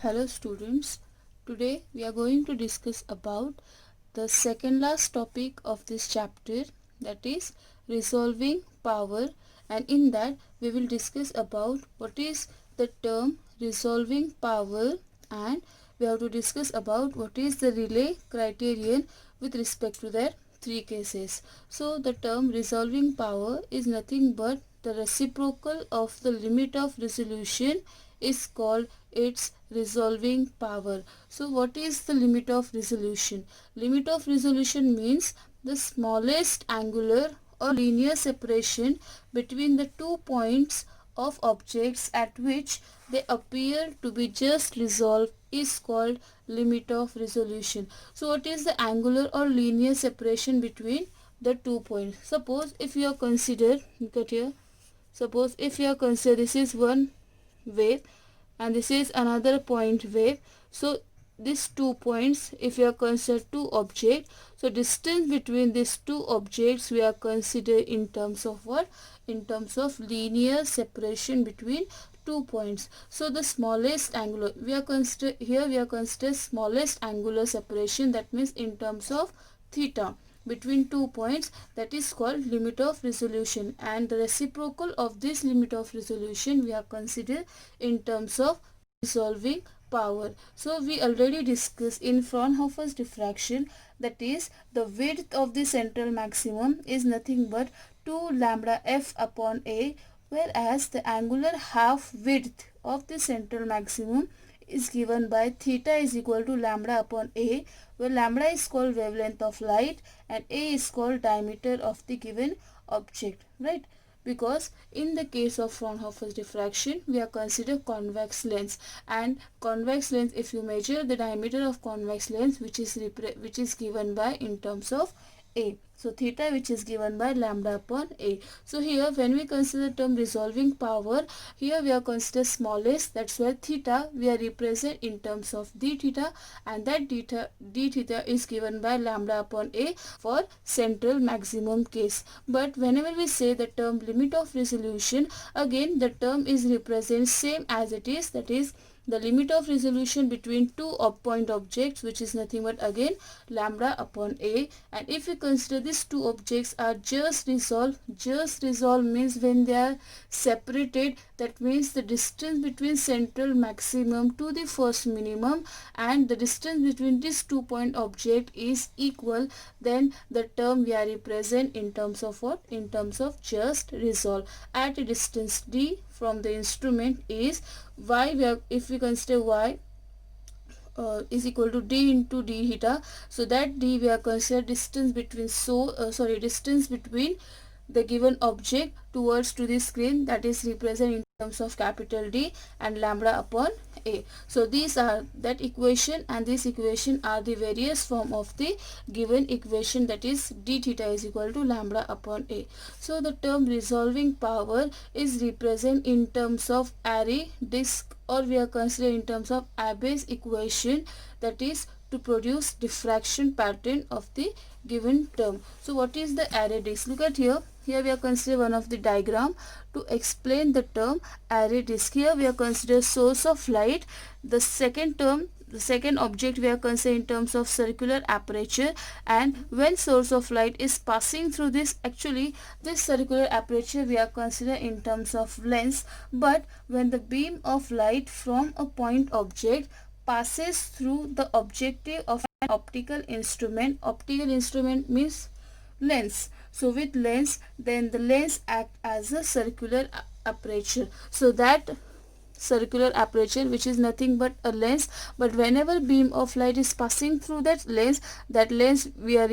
Hello students, today we are going to discuss about the second last topic of this chapter, that is resolving power, and in that we will discuss about what is the term resolving power, and we have to discuss about what is the relay criterion with respect to their three cases. So the term resolving power is nothing but the reciprocal of the limit of resolution is called its resolving power. So what is the limit of resolution? Limit of resolution means the smallest angular or linear separation between the 2 points of objects at which they appear to be just resolved is called limit of resolution. So what is the angular or linear separation between the 2 points? Suppose if you are consider, look at here, suppose if you are consider this is one wave and this is another point wave. So these 2 points, if you are consider two objects, so distance between these two objects we are consider in terms of what? In terms of linear separation between 2 points. So the smallest angular we are consider here, we are consider smallest angular separation, that means in terms of theta between 2 points, that is called limit of resolution, and the reciprocal of this limit of resolution we are consider in terms of resolving power. So we already discussed in Fraunhofer's diffraction, that is the width of the central maximum is nothing but 2 lambda f upon a, whereas the angular half width of the central maximum is given by theta is equal to lambda upon a, where lambda is called wavelength of light and a is called diameter of the given object, right? Because in the case of Fraunhofer's diffraction we are consider convex lens, and convex lens, if you measure the diameter of convex lens, which is given by in terms of a, so theta, which is given by lambda upon a. So here when we consider the term resolving power, here we are consider smallest, that's why theta we are represent in terms of d theta, and that d theta is given by lambda upon a for central maximum case. But whenever we say the term limit of resolution, again the term is represent same as it is, that is the limit of resolution between two point objects, which is nothing but again lambda upon a. And if we consider these two objects are just resolved means when they are separated, that means the distance between central maximum to the first minimum and the distance between this 2 point object is equal, then the term we are represent in terms of what? In terms of just resolve at a distance d from the instrument is y. If we consider y is equal to d into d theta, so that d we are consider distance between distance between the given object towards to the screen, that is represented in terms of capital D and lambda upon a. So these are that equation, and this equation are the various form of the given equation, that is d theta is equal to lambda upon a. So the term resolving power is represented in terms of array disk, or we are considering in terms of Abbe's equation, that is to produce diffraction pattern of the given term. So what is the array disk? Look at here. Here we are considering one of the diagram to explain the term array disk. Here we are considering source of light. The second term, the second object we are considering in terms of circular aperture, and when source of light is passing through this, actually this circular aperture we are considering in terms of lens, but when the beam of light from a point object passes through the objective of an optical instrument means lens. So with lens, then the lens act as a circular aperture. So that circular aperture, which is nothing but a lens, but whenever beam of light is passing through that lens we are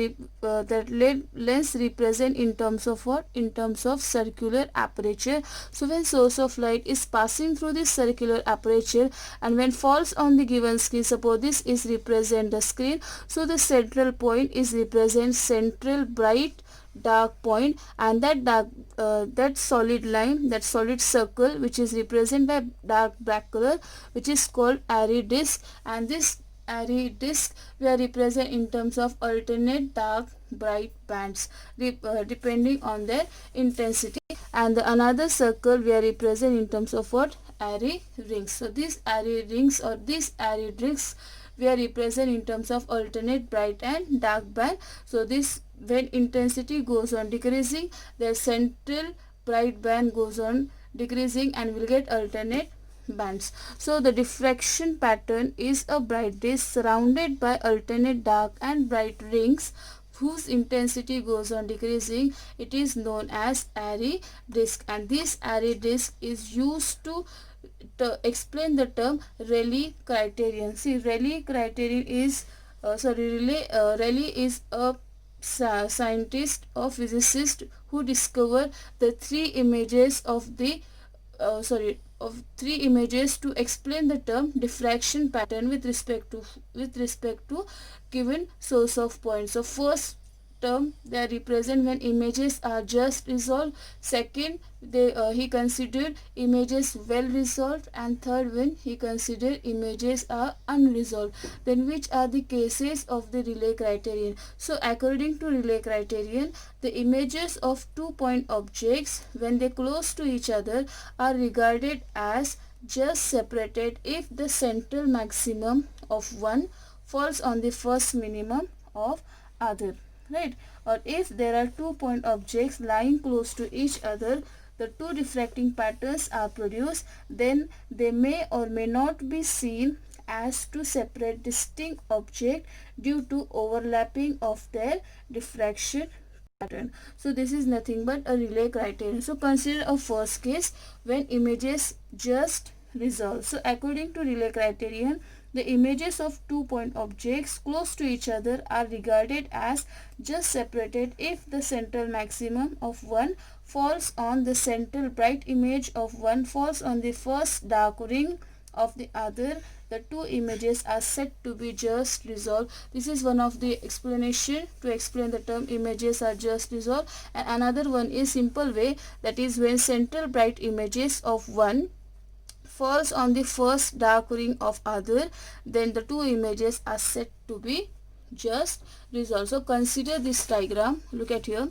lens represent in terms of what? In terms of circular aperture. So when source of light is passing through this circular aperture and when falls on the given screen, suppose this is represent the screen, so the central point is represent central bright dark point, and that that solid line, that solid circle, which is represented by dark black color, which is called array disk, and this array disk we are represent in terms of alternate dark bright bands depending on their intensity, and the another circle we are represent in terms of what? array rings. So these array rings or these array rings we are represent in terms of alternate bright and dark band. So this, when intensity goes on decreasing, the central bright band goes on decreasing and will get alternate bands. So the diffraction pattern is a bright disk surrounded by alternate dark and bright rings whose intensity goes on decreasing. It is known as array disk, and this array disk is used to explain the term Rayleigh criterion. See, Rayleigh criterion is Rayleigh is a scientist or physicist who discovered the three images of the three images to explain the term diffraction pattern with respect to given source of point. So first term, they are represent when images are just resolved. Second, he considered images well resolved, and third, when he considered images are unresolved. Then which are the cases of the Rayleigh criterion? So according to Rayleigh criterion, the images of 2-point objects when they close to each other are regarded as just separated if the central maximum of one falls on the first minimum of other, right? Or if there are 2-point objects lying close to each other, the two diffracting patterns are produced, then they may or may not be seen as two separate distinct objects due to overlapping of their diffraction pattern. So this is nothing but a Rayleigh criterion. So consider a first case when images just resolve. So according to Rayleigh criterion, the images of 2-point objects close to each other are regarded as just separated if the central maximum of one falls on the central bright image of one falls on the first dark ring of the other. The two images are said to be just resolved. This is one of the explanation to explain the term images are just resolved. And another one is simple way, that is when central bright images of one falls on the first dark ring of other, then the two images are said to be just resolved. So consider this diagram. Look at here.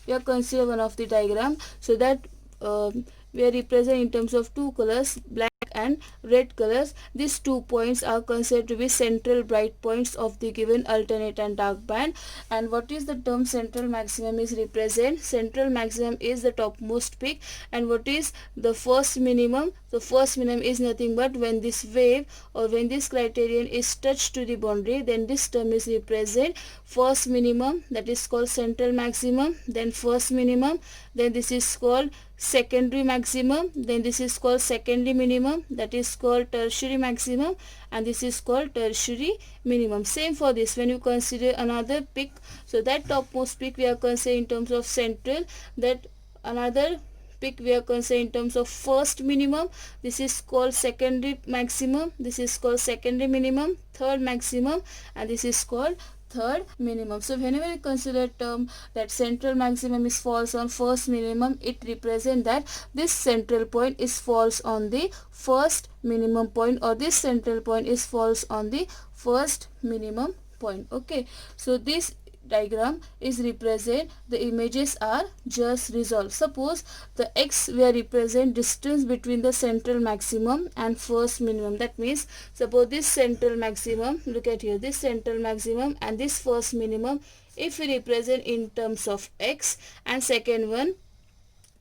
We have considered one of the diagram. So that we are represent in terms of two colors, black and red colors. These 2 points are considered to be central bright points of the given alternate and dark band. And what is the term central maximum is represent? Central maximum is the topmost peak. And what is the first minimum? The first minimum is nothing but when this wave or when this criterion is touched to the boundary, then this term is represent first minimum, that is called central maximum, then first minimum, then this is called secondary maximum, then this is called secondary minimum, that is called tertiary maximum, and this is called tertiary minimum. Same for this, when you consider another peak, so that topmost peak we are considering in terms of central, that another peak we are considering in terms of first minimum, this is called secondary maximum, this is called secondary minimum, third maximum, and this is called third minimum. So whenever you consider term that central maximum is falls on first minimum, it represents that this central point is falls on the first minimum point, or this central point is falls on the first minimum point. Okay, so this diagram is represent the images are just resolved. Suppose the x will represent distance between the central maximum and first minimum. That means suppose this central maximum, look at here, this central maximum and this first minimum, if we represent in terms of x, and second one,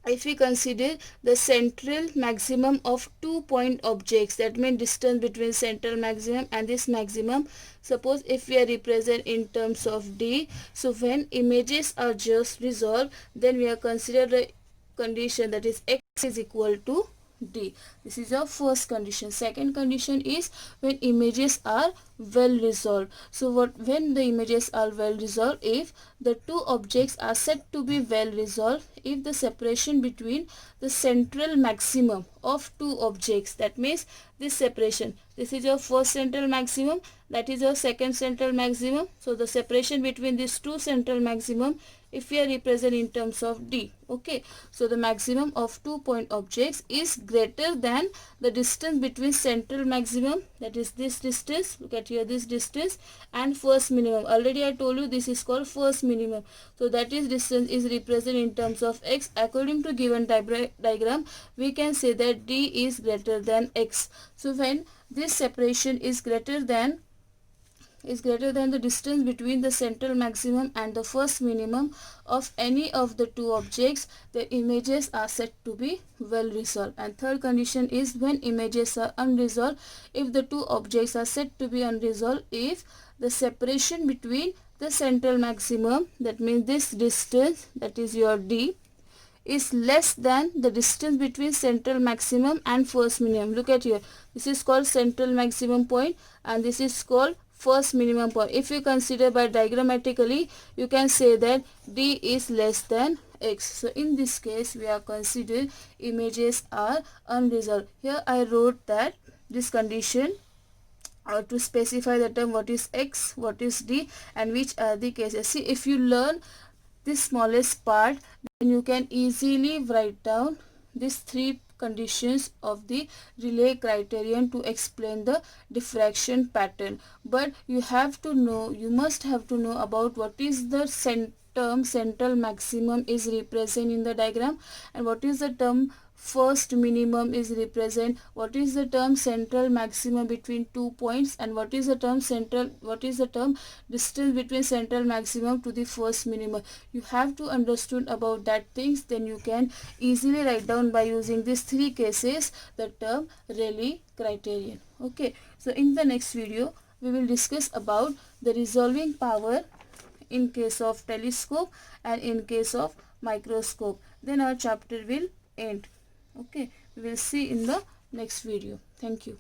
if we consider the central maximum of 2-point objects, that means distance between central maximum and this maximum, suppose if we are represent in terms of d, so when images are just resolved, then we are consider the condition, that is x is equal to d. This is our first condition. Second condition is when images are well resolved. So when the images are well resolved, if the two objects are said to be well resolved if the separation between the central maximum of two objects, that means this separation, this is your first central maximum, that is your second central maximum, so the separation between these two central maximum, if we are represent in terms of d, okay, so the maximum of 2-point objects is greater than the distance between central maximum, that is this distance, look at here this distance and first minimum. Already I told you this is called first minimum. So that is distance is represented in terms of x. According to given diagram, we can say that d is greater than x. So when this separation is greater than the distance between the central maximum and the first minimum of any of the two objects, the images are said to be well resolved. And third condition is when images are unresolved, if the two objects are said to be unresolved if the separation between the central maximum, that means this distance, that is your d, is less than the distance between central maximum and first minimum. Look at here, this is called central maximum point and this is called first minimum point. If you consider by diagrammatically, you can say that d is less than x. So in this case we are considered images are unresolved. Here I wrote that this condition to specify the term what is x, what is d, and which are the cases. See, if you learn this smallest part, then you can easily write down these three conditions of the Rayleigh criterion to explain the diffraction pattern. But you must have to know about what is the term central maximum is represented in the diagram, and what is the term first minimum is represent, what is the term central maximum between 2 points, and what is the term distance between central maximum to the first minimum. You have to understand about that things, then you can easily write down by using these three cases the term Rayleigh criterion. Okay, so in the next video we will discuss about the resolving power in case of telescope and in case of microscope. Then our chapter will end. Okay, we will see in the next video. Thank you.